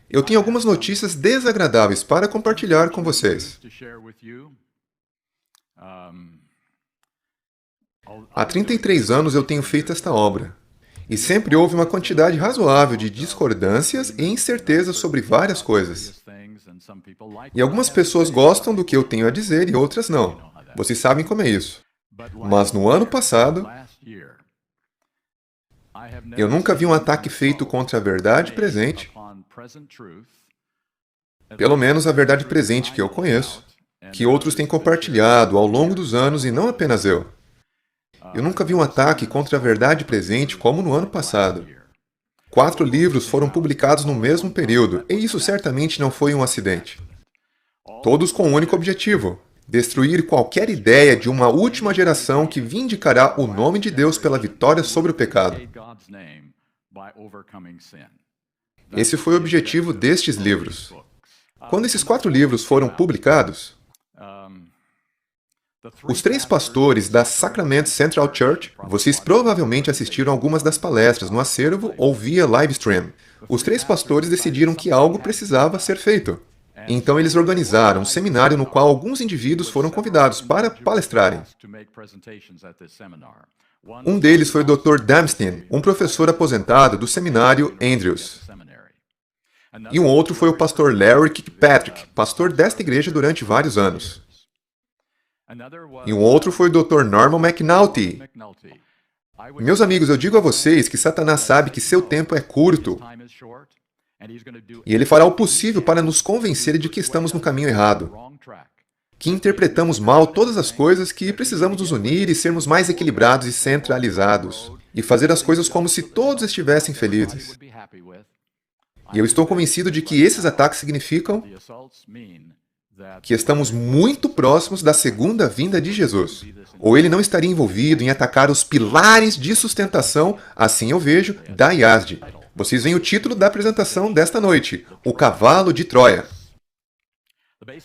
Eu tenho algumas notícias desagradáveis para compartilhar com vocês. Há 33 anos eu tenho feito esta obra, e sempre houve uma quantidade razoável de discordâncias e incertezas sobre várias coisas. E algumas pessoas gostam do que eu tenho a dizer e outras não. Vocês sabem como é isso. Mas no ano passado, eu nunca vi um ataque feito contra a verdade presente, pelo menos a verdade presente que eu conheço, que outros têm compartilhado ao longo dos anos e não apenas eu. Eu nunca vi um ataque contra a verdade presente como no ano passado. 4 livros foram publicados no mesmo período, e isso certamente não foi um acidente. Todos com um único objetivo: destruir qualquer ideia de uma última geração que vindicará o nome de Deus pela vitória sobre o pecado. Esse foi o objetivo destes livros. Quando esses 4 livros foram publicados, os 3 pastores da Sacramento Central Church, vocês provavelmente assistiram algumas das palestras no acervo ou via live stream. Os 3 pastores decidiram que algo precisava ser feito. Então eles organizaram um seminário no qual alguns indivíduos foram convidados para palestrarem. Um deles foi o Dr. Damstein, um professor aposentado do seminário Andrews. E um outro foi o pastor Larry Kirkpatrick, pastor desta igreja durante vários anos. E um outro foi o Dr. Norman McNulty. Meus amigos, eu digo a vocês que Satanás sabe que seu tempo é curto. E ele fará o possível para nos convencer de que estamos no caminho errado. Que interpretamos mal todas as coisas, que precisamos nos unir e sermos mais equilibrados e centralizados. E fazer as coisas como se todos estivessem felizes. E eu estou convencido de que esses ataques significam que estamos muito próximos da segunda vinda de Jesus. Ou ele não estaria envolvido em atacar os pilares de sustentação, assim eu vejo, da IASD. Vocês veem o título da apresentação desta noite, O Cavalo de Troia.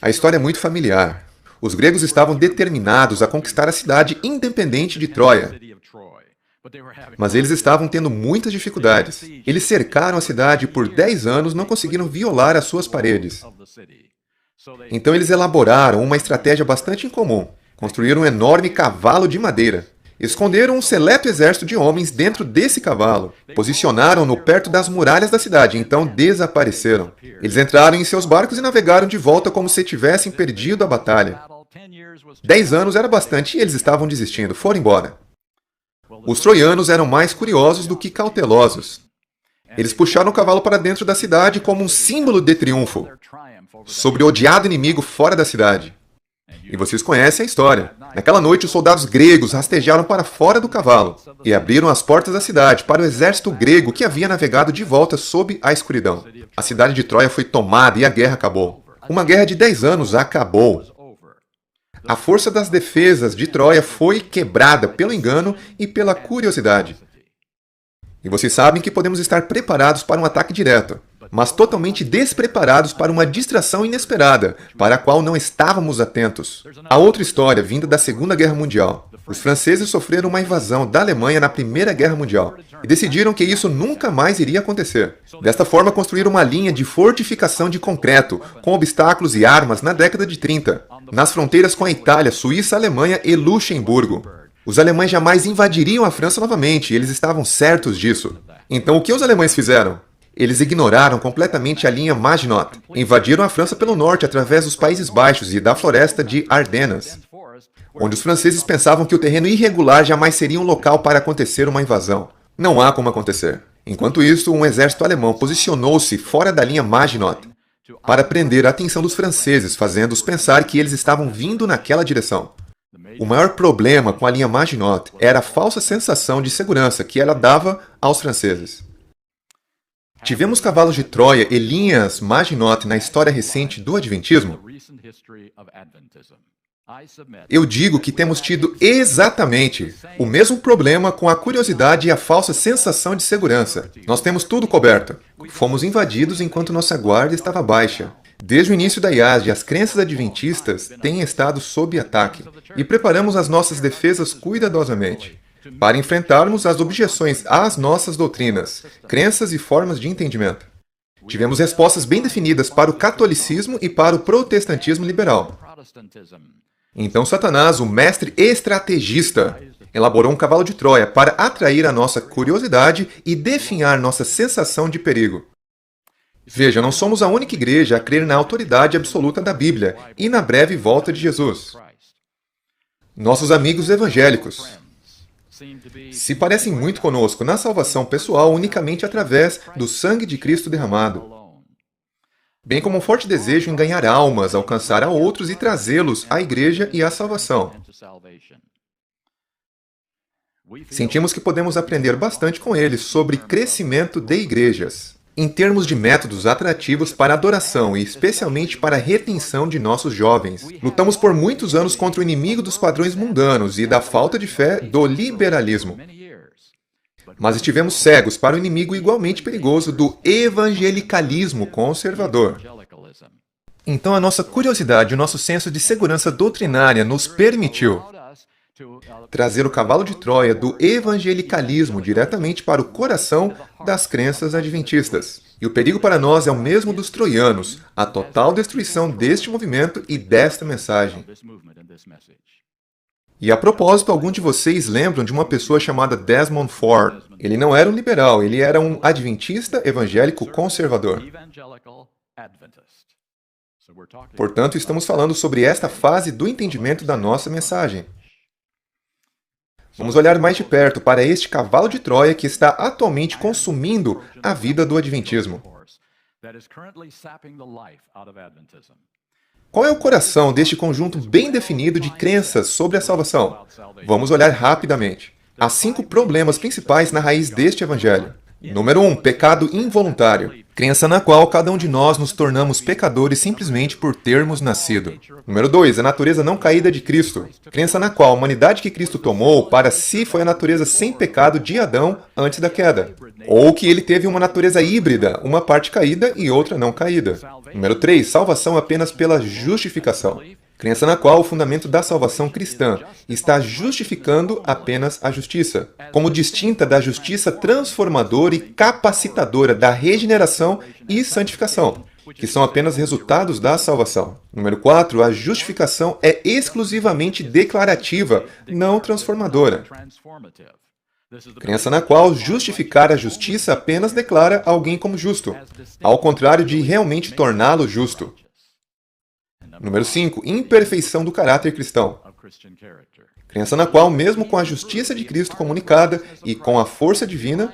A história é muito familiar. Os gregos estavam determinados a conquistar a cidade independente de Troia. Mas eles estavam tendo muitas dificuldades. Eles cercaram a cidade e por 10 anos não conseguiram violar as suas paredes. Então eles elaboraram uma estratégia bastante incomum. Construíram um enorme cavalo de madeira. Esconderam um seleto exército de homens dentro desse cavalo. Posicionaram-no perto das muralhas da cidade, então desapareceram. Eles entraram em seus barcos e navegaram de volta como se tivessem perdido a batalha. 10 anos era bastante e eles estavam desistindo, foram embora. Os troianos eram mais curiosos do que cautelosos. Eles puxaram o cavalo para dentro da cidade como um símbolo de triunfo sobre o odiado inimigo fora da cidade. E vocês conhecem a história. Naquela noite, os soldados gregos rastejaram para fora do cavalo e abriram as portas da cidade para o exército grego que havia navegado de volta sob a escuridão. A cidade de Troia foi tomada e a guerra acabou. Uma guerra de 10 anos acabou. A força das defesas de Troia foi quebrada pelo engano e pela curiosidade. E vocês sabem que podemos estar preparados para um ataque direto, mas totalmente despreparados para uma distração inesperada, para a qual não estávamos atentos. Há outra história vinda da Segunda Guerra Mundial. Os franceses sofreram uma invasão da Alemanha na Primeira Guerra Mundial e decidiram que isso nunca mais iria acontecer. Desta forma, construíram uma linha de fortificação de concreto, com obstáculos e armas na década de 30, nas fronteiras com a Itália, Suíça, Alemanha e Luxemburgo. Os alemães jamais invadiriam a França novamente, e eles estavam certos disso. Então, o que os alemães fizeram? Eles ignoraram completamente a linha Maginot. Invadiram a França pelo norte através dos Países Baixos e da floresta de Ardenas, onde os franceses pensavam que o terreno irregular jamais seria um local para acontecer uma invasão. Não há como acontecer. Enquanto isso, um exército alemão posicionou-se fora da linha Maginot para prender a atenção dos franceses, fazendo-os pensar que eles estavam vindo naquela direção. O maior problema com a linha Maginot era a falsa sensação de segurança que ela dava aos franceses. Tivemos cavalos de Troia e linhas Maginot na história recente do Adventismo? Eu digo que temos tido exatamente o mesmo problema com a curiosidade e a falsa sensação de segurança. Nós temos tudo coberto. Fomos invadidos enquanto nossa guarda estava baixa. Desde o início da IASD, as crenças adventistas têm estado sob ataque e preparamos as nossas defesas cuidadosamente para enfrentarmos as objeções às nossas doutrinas, crenças e formas de entendimento. Tivemos respostas bem definidas para o catolicismo e para o protestantismo liberal. Então Satanás, o mestre estrategista, elaborou um cavalo de Troia para atrair a nossa curiosidade e definhar nossa sensação de perigo. Veja, não somos a única igreja a crer na autoridade absoluta da Bíblia e na breve volta de Jesus. Nossos amigos evangélicos se parecem muito conosco na salvação pessoal unicamente através do sangue de Cristo derramado, bem como um forte desejo em ganhar almas, alcançar a outros e trazê-los à igreja e à salvação. Sentimos que podemos aprender bastante com eles sobre crescimento de igrejas, em termos de métodos atrativos para adoração e especialmente para a retenção de nossos jovens. Lutamos por muitos anos contra o inimigo dos padrões mundanos e da falta de fé do liberalismo. Mas estivemos cegos para o inimigo igualmente perigoso do evangelicalismo conservador. Então a nossa curiosidade e o nosso senso de segurança doutrinária nos permitiu trazer o cavalo de Troia do evangelicalismo diretamente para o coração das crenças adventistas. E o perigo para nós é o mesmo dos troianos, a total destruição deste movimento e desta mensagem. E a propósito, alguns de vocês lembram de uma pessoa chamada Desmond Ford. Ele não era um liberal, ele era um adventista evangélico conservador. Portanto, estamos falando sobre esta fase do entendimento da nossa mensagem. Vamos olhar mais de perto para este cavalo de Troia que está atualmente consumindo a vida do adventismo. Qual é o coração deste conjunto bem definido de crenças sobre a salvação? Vamos olhar rapidamente. Há 5 problemas principais na raiz deste evangelho. Número 1, pecado involuntário. Crença na qual cada um de nós nos tornamos pecadores simplesmente por termos nascido. Número 2, a natureza não caída de Cristo. Crença na qual a humanidade que Cristo tomou para si foi a natureza sem pecado de Adão antes da queda. Ou que ele teve uma natureza híbrida, uma parte caída e outra não caída. Número 3, salvação apenas pela justificação. Crença na qual o fundamento da salvação cristã está justificando apenas a justiça, como distinta da justiça transformadora e capacitadora da regeneração e santificação, que são apenas resultados da salvação. Número 4, a justificação é exclusivamente declarativa, não transformadora. Crença na qual justificar a justiça apenas declara alguém como justo, ao contrário de realmente torná-lo justo. Número 5, imperfeição do caráter cristão. Crença na qual, mesmo com a justiça de Cristo comunicada e com a força divina,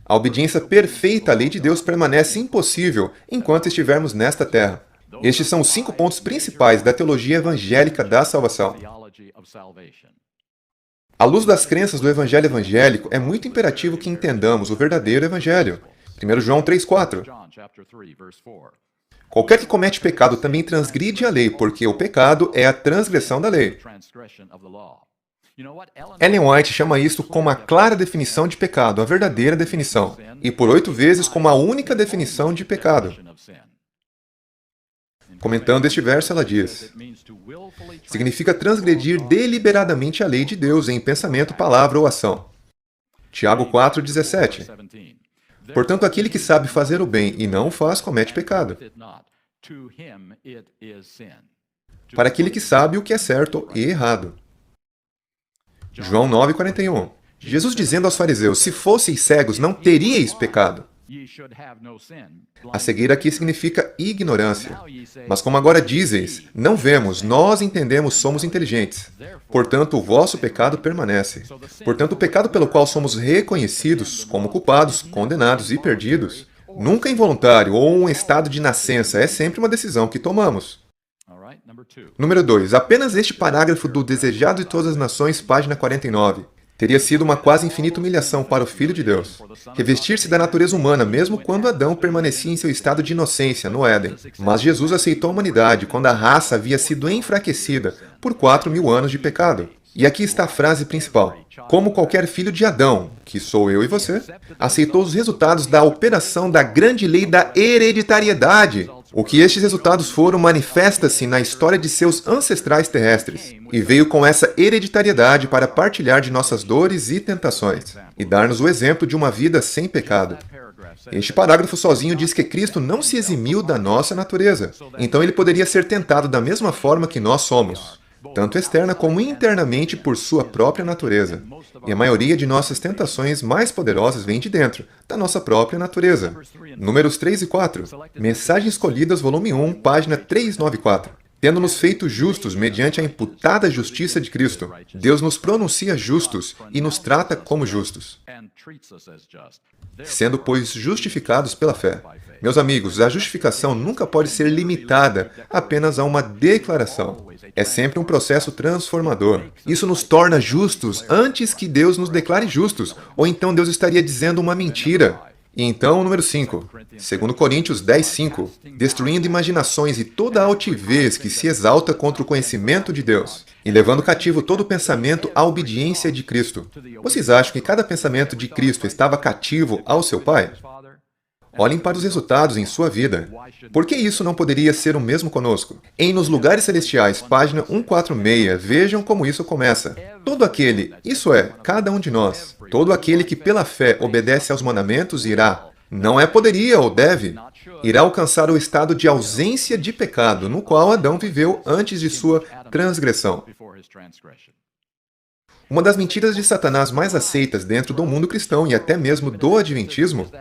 a obediência perfeita à lei de Deus permanece impossível enquanto estivermos nesta terra. Estes são os 5 pontos principais da teologia evangélica da salvação. À luz das crenças do evangelho evangélico, é muito imperativo que entendamos o verdadeiro evangelho. 1 João 3,4. Qualquer que comete pecado também transgride a lei, porque o pecado é a transgressão da lei. Ellen White chama isto como a clara definição de pecado, a verdadeira definição, e por 8 vezes como a única definição de pecado. Comentando este verso, ela diz: significa transgredir deliberadamente a lei de Deus em pensamento, palavra ou ação. Tiago 4,17. Portanto, aquele que sabe fazer o bem e não o faz, comete pecado. Para aquele que sabe o que é certo e errado. João 9,41. Jesus dizendo aos fariseus: se fosseis cegos, não teríeis pecado. A cegueira aqui significa ignorância. Mas como agora dizeis, não vemos, nós entendemos, somos inteligentes. Portanto, o vosso pecado permanece. Portanto, o pecado pelo qual somos reconhecidos como culpados, condenados e perdidos, nunca é involuntário ou um estado de nascença, é sempre uma decisão que tomamos. Número 2. Apenas este parágrafo do Desejado de Todas as Nações, página 49. Teria sido uma quase infinita humilhação para o Filho de Deus. Revestir-se da natureza humana, mesmo quando Adão permanecia em seu estado de inocência, no Éden. Mas Jesus aceitou a humanidade quando a raça havia sido enfraquecida por 4.000 anos de pecado. E aqui está a frase principal. Como qualquer filho de Adão, que sou eu e você, aceitou os resultados da operação da grande lei da hereditariedade. O que estes resultados foram manifesta-se na história de seus ancestrais terrestres, e veio com essa hereditariedade para partilhar de nossas dores e tentações, e dar-nos o exemplo de uma vida sem pecado. Este parágrafo sozinho diz que Cristo não se eximiu da nossa natureza. Então ele poderia ser tentado da mesma forma que nós somos, tanto externa como internamente por sua própria natureza. E a maioria de nossas tentações mais poderosas vem de dentro, da nossa própria natureza. Números 3 e 4. Mensagens Escolhidas, volume 1, página 394. Tendo-nos feito justos mediante a imputada justiça de Cristo, Deus nos pronuncia justos e nos trata como justos, sendo, pois, justificados pela fé. Meus amigos, a justificação nunca pode ser limitada apenas a uma declaração. É sempre um processo transformador. Isso nos torna justos antes que Deus nos declare justos, ou então Deus estaria dizendo uma mentira. E então, número 5, 2 Coríntios 10, 5, destruindo imaginações e toda a altivez que se exalta contra o conhecimento de Deus, e levando cativo todo pensamento à obediência de Cristo. Vocês acham que cada pensamento de Cristo estava cativo ao seu Pai? Olhem para os resultados em sua vida. Por que isso não poderia ser o mesmo conosco? Em Nos Lugares Celestiais, página 146, vejam como isso começa. Todo aquele, isso é, cada um de nós, todo aquele que pela fé obedece aos mandamentos irá, não é poderia ou deve, irá alcançar o estado de ausência de pecado, no qual Adão viveu antes de sua transgressão. Uma das mentiras de Satanás mais aceitas dentro do mundo cristão e até mesmo do Adventismo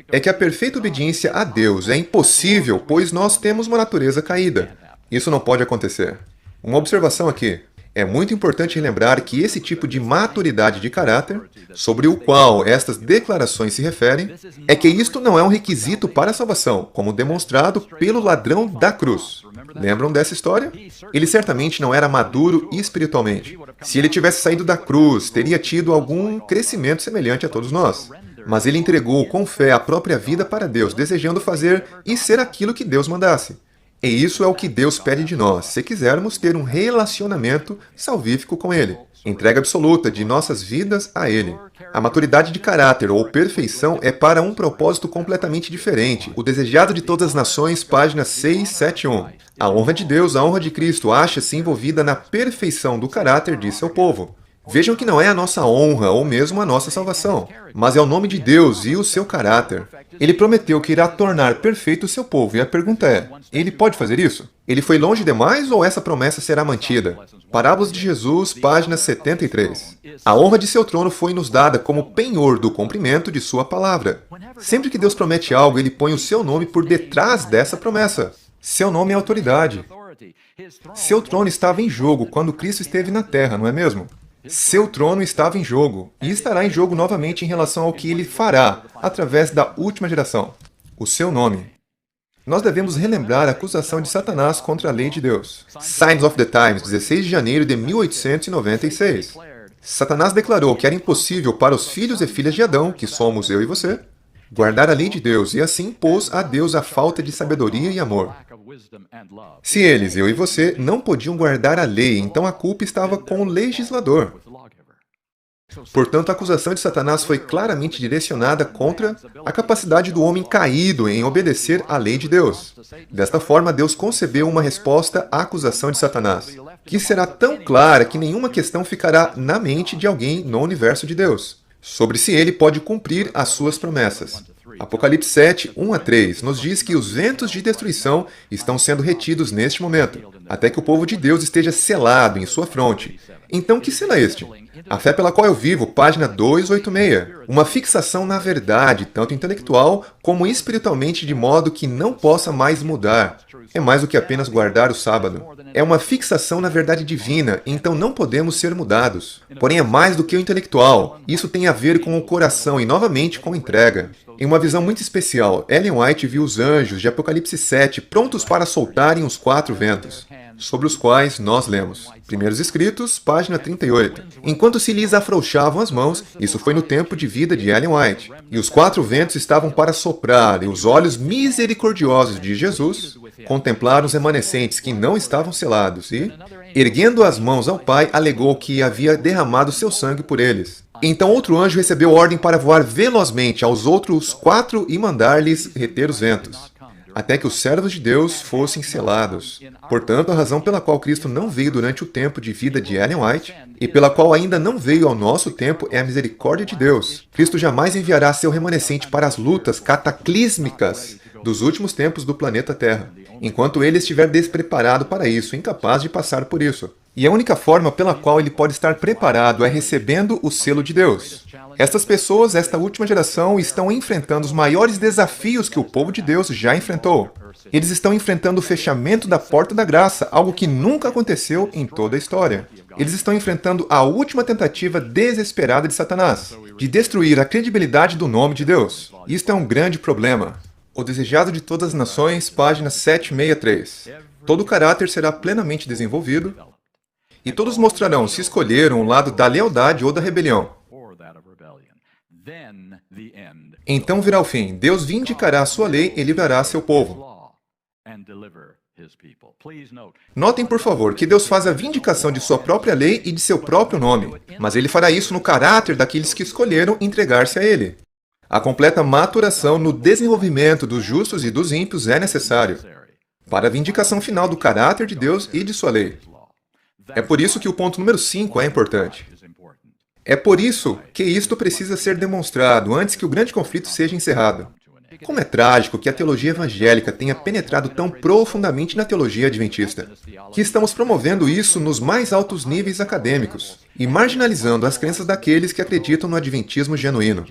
é que a perfeita obediência a Deus é impossível, pois nós temos uma natureza caída. Isso não pode acontecer. Uma observação aqui. É muito importante lembrar que esse tipo de maturidade de caráter, sobre o qual estas declarações se referem, é que isto não é um requisito para a salvação, como demonstrado pelo ladrão da cruz. Lembram dessa história? Ele certamente não era maduro espiritualmente. Se ele tivesse saído da cruz, teria tido algum crescimento semelhante a todos nós. Mas ele entregou com fé a própria vida para Deus, desejando fazer e ser aquilo que Deus mandasse. E isso é o que Deus pede de nós, se quisermos ter um relacionamento salvífico com Ele. Entrega absoluta de nossas vidas a Ele. A maturidade de caráter ou perfeição é para um propósito completamente diferente. O desejado de todas as nações, página 671. A honra de Deus, a honra de Cristo, acha-se envolvida na perfeição do caráter de seu povo. Vejam que não é a nossa honra ou mesmo a nossa salvação, mas é o nome de Deus e o seu caráter. Ele prometeu que irá tornar perfeito o seu povo, e a pergunta é, ele pode fazer isso? Ele foi longe demais ou essa promessa será mantida? Parábolas de Jesus, página 73. A honra de seu trono foi nos dada como penhor do cumprimento de sua palavra. Sempre que Deus promete algo, ele põe o seu nome por detrás dessa promessa. Seu nome é autoridade. Seu trono estava em jogo quando Cristo esteve na terra, não é mesmo? Seu trono estava em jogo, e estará em jogo novamente em relação ao que ele fará, através da última geração. O seu nome. Nós devemos relembrar a acusação de Satanás contra a lei de Deus. Signs of the Times, 16 de janeiro de 1896. Satanás declarou que era impossível para os filhos e filhas de Adão, que somos eu e você, guardar a lei de Deus, e assim pôs a Deus a falta de sabedoria e amor. Se eles, eu e você, não podiam guardar a lei, então a culpa estava com o legislador. Portanto, a acusação de Satanás foi claramente direcionada contra a capacidade do homem caído em obedecer à lei de Deus. Desta forma, Deus concebeu uma resposta à acusação de Satanás, que será tão clara que nenhuma questão ficará na mente de alguém no universo de Deus, sobre se ele pode cumprir as suas promessas. Apocalipse 7, 1 a 3, nos diz que os ventos de destruição estão sendo retidos neste momento, até que o povo de Deus esteja selado em sua fronte. Então, que selo é este? A fé pela qual eu vivo, página 286. Uma fixação na verdade, tanto intelectual como espiritualmente, de modo que não possa mais mudar. É mais do que apenas guardar o sábado. É uma fixação na verdade divina, então não podemos ser mudados. Porém, é mais do que o intelectual. Isso tem a ver com o coração e, novamente, com entrega. Em uma visão muito especial, Ellen White viu os anjos de Apocalipse 7 prontos para soltarem os 4 ventos, sobre os quais nós lemos. Primeiros Escritos, página 38. Enquanto se lhes afrouxavam as mãos, isso foi no tempo de vida de Ellen White, e os 4 ventos estavam para soprar, e os olhos misericordiosos de Jesus contemplaram os remanescentes que não estavam selados, e, erguendo as mãos ao Pai, alegou que havia derramado seu sangue por eles. Então outro anjo recebeu ordem para voar velozmente aos outros 4 e mandar-lhes reter os ventos. até que os servos de Deus fossem selados. Portanto, a razão pela qual Cristo não veio durante o tempo de vida de Ellen White, e pela qual ainda não veio ao nosso tempo, é a misericórdia de Deus. Cristo jamais enviará seu remanescente para as lutas cataclísmicas dos últimos tempos do planeta Terra, enquanto ele estiver despreparado para isso, incapaz de passar por isso. E a única forma pela qual ele pode estar preparado é recebendo o selo de Deus. Estas pessoas, esta última geração, estão enfrentando os maiores desafios que o povo de Deus já enfrentou. Eles estão enfrentando o fechamento da porta da graça, algo que nunca aconteceu em toda a história. Eles estão enfrentando a última tentativa desesperada de Satanás, de destruir a credibilidade do nome de Deus. Isto é um grande problema. O Desejado de Todas as Nações, página 763. Todo o caráter será plenamente desenvolvido, e todos mostrarão se escolheram o lado da lealdade ou da rebelião. Então virá o fim. Deus vindicará a sua lei e livrará seu povo. Notem, por favor, que Deus faz a vindicação de sua própria lei e de seu próprio nome, mas ele fará isso no caráter daqueles que escolheram entregar-se a ele. A completa maturação no desenvolvimento dos justos e dos ímpios é necessário para a vindicação final do caráter de Deus e de sua lei. É por isso que o ponto número 5 é importante. É por isso que isto precisa ser demonstrado antes que o grande conflito seja encerrado. Como é trágico que a teologia evangélica tenha penetrado tão profundamente na teologia adventista, que estamos promovendo isso nos mais altos níveis acadêmicos e marginalizando as crenças daqueles que acreditam no adventismo genuíno,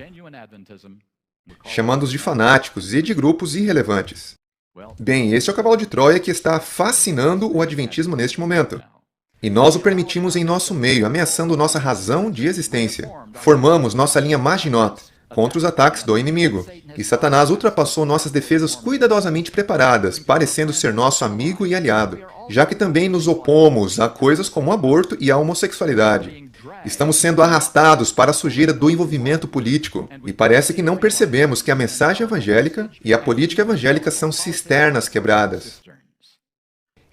chamando-os de fanáticos e de grupos irrelevantes. Bem, este é o cavalo de Troia que está fascinando o adventismo neste momento. E nós o permitimos em nosso meio, ameaçando nossa razão de existência. Formamos nossa linha Maginot contra os ataques do inimigo. E Satanás ultrapassou nossas defesas cuidadosamente preparadas, parecendo ser nosso amigo e aliado, já que também nos opomos a coisas como o aborto e a homossexualidade. Estamos sendo arrastados para a sujeira do envolvimento político, e parece que não percebemos que a mensagem evangélica e a política evangélica são cisternas quebradas.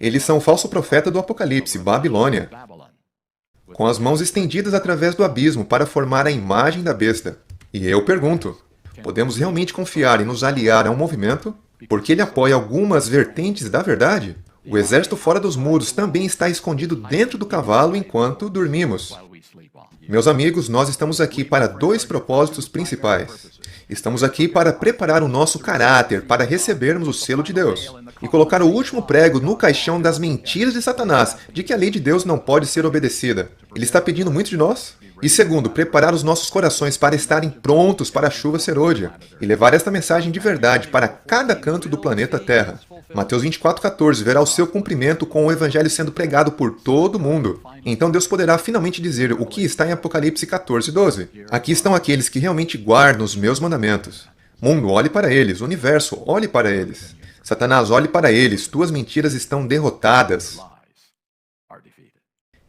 Eles são o falso profeta do Apocalipse, Babilônia, com as mãos estendidas através do abismo para formar a imagem da besta. E eu pergunto, podemos realmente confiar e nos aliar a um movimento porque ele apoia algumas vertentes da verdade? O exército fora dos muros também está escondido dentro do cavalo enquanto dormimos. Meus amigos, nós estamos aqui para dois propósitos principais. Estamos aqui para preparar o nosso caráter para recebermos o selo de Deus e colocar o último prego no caixão das mentiras de Satanás, de que a lei de Deus não pode ser obedecida. Ele está pedindo muito de nós. E segundo, preparar os nossos corações para estarem prontos para a chuva serôdia e levar esta mensagem de verdade para cada canto do planeta Terra. Mateus 24:14 verá o seu cumprimento com o evangelho sendo pregado por todo o mundo. Então Deus poderá finalmente dizer o que está em Apocalipse 14:12. Aqui estão aqueles que realmente guardam os meus mandamentos. Mundo, olhe para eles. Universo, olhe para eles. Satanás, olhe para eles. Tuas mentiras estão derrotadas.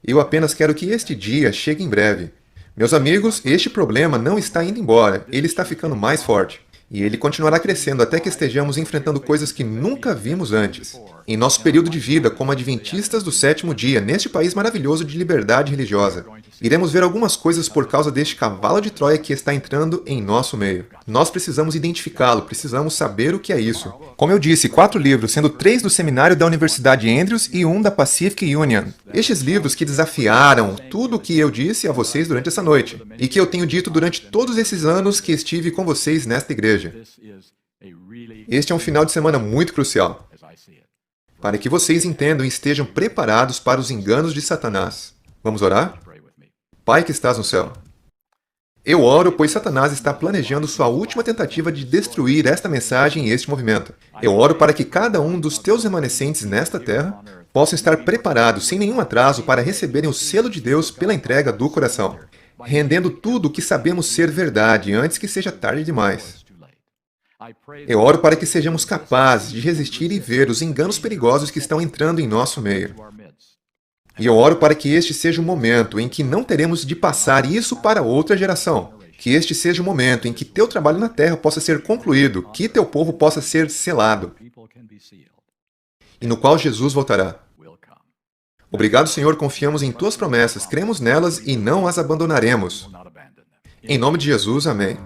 Eu apenas quero que este dia chegue em breve. Meus amigos, este problema não está indo embora. Ele está ficando mais forte. E ele continuará crescendo até que estejamos enfrentando coisas que nunca vimos antes. Em nosso período de vida como adventistas do sétimo dia, neste país maravilhoso de liberdade religiosa, iremos ver algumas coisas por causa deste cavalo de Troia que está entrando em nosso meio. Nós precisamos identificá-lo, precisamos saber o que é isso. Como eu disse, 4 livros, sendo 3 do seminário da Universidade Andrews e 1 da Pacific Union. Estes livros que desafiaram tudo o que eu disse a vocês durante essa noite, e que eu tenho dito durante todos esses anos que estive com vocês nesta igreja. Este é um final de semana muito crucial, para que vocês entendam e estejam preparados para os enganos de Satanás. Vamos orar? Pai que estás no céu, eu oro, pois Satanás está planejando sua última tentativa de destruir esta mensagem e este movimento. Eu oro para que cada um dos teus remanescentes nesta terra possam estar preparados, sem nenhum atraso, para receberem o selo de Deus pela entrega do coração, rendendo tudo o que sabemos ser verdade antes que seja tarde demais. Eu oro para que sejamos capazes de resistir e ver os enganos perigosos que estão entrando em nosso meio. E eu oro para que este seja o momento em que não teremos de passar isso para outra geração. Que este seja o momento em que teu trabalho na terra possa ser concluído, que teu povo possa ser selado, e no qual Jesus voltará. Obrigado, Senhor, confiamos em tuas promessas, cremos nelas e não as abandonaremos. Em nome de Jesus, amém.